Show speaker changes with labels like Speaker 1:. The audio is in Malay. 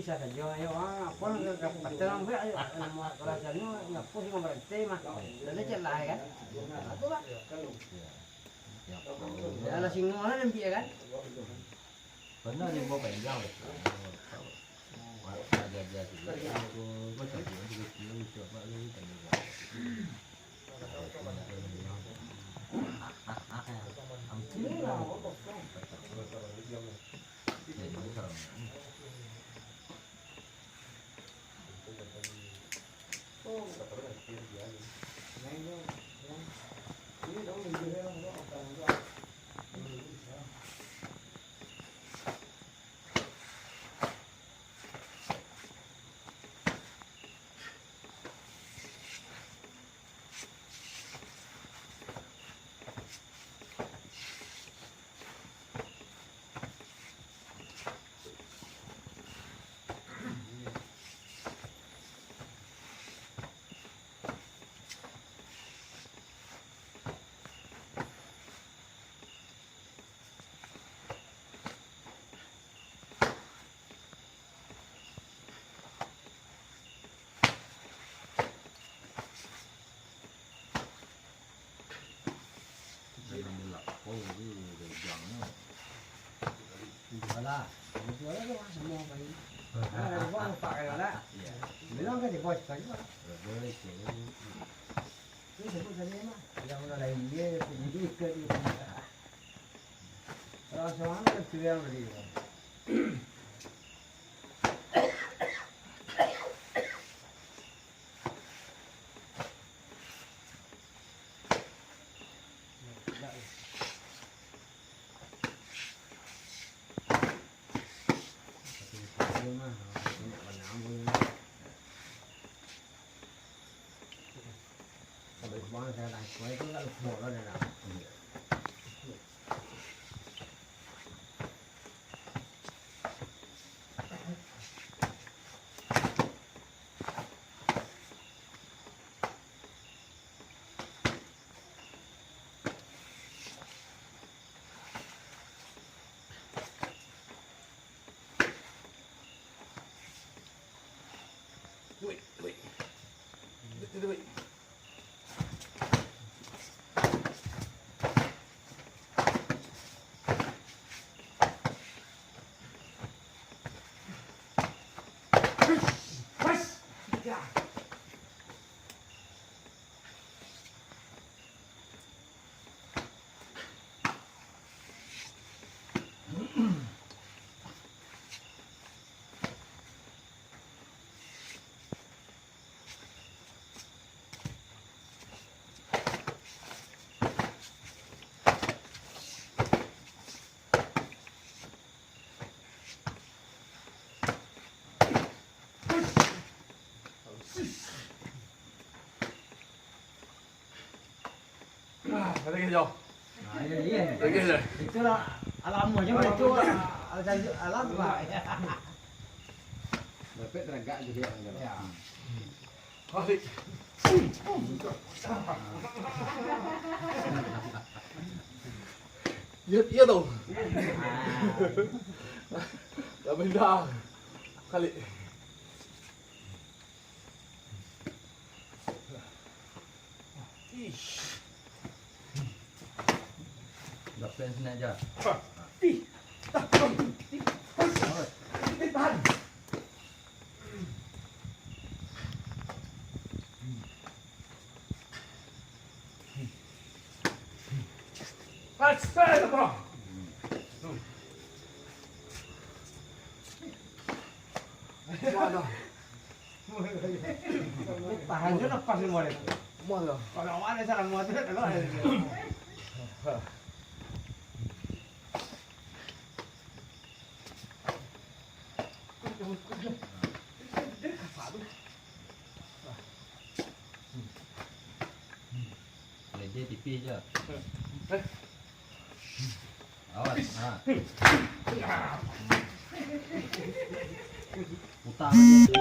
Speaker 1: bisa saja ayo apa dapat terang be ayo nama kerajaan ngapus sama berhenti mah jadi celah kan itu lah ya ada singolan nanti ya kan
Speaker 2: benar dia mau penjang ada juga aku tapi juga kiri coba lu
Speaker 1: Wala, wala ko semua bayi. Ada buang pakai wala. Bilang kan di bos saja.
Speaker 2: boleh sih
Speaker 1: Ini sebut saja mah. Yang mana lain dia jadi ke dia. Kalau soalnya kan sudah beri. Sampai kemana saya naik, saya itu nggak lupa lah dan apa.
Speaker 3: Ada ke jauh?
Speaker 1: Nah, iya.
Speaker 3: Lagi dah.
Speaker 1: Itulah alamnya itu alam pak.
Speaker 2: dapat tenaga jadi orang
Speaker 1: Ya.
Speaker 3: Hari. Iya tuh. Dah benda. Kali.
Speaker 2: dapat sini aja
Speaker 3: Mas, saya tu bro. Mana?
Speaker 1: Tahan je lepas semua itu.
Speaker 3: Mana?
Speaker 1: Kalau awak ada sarang muat itu kalau ada.
Speaker 2: dia tipis je awas putar aja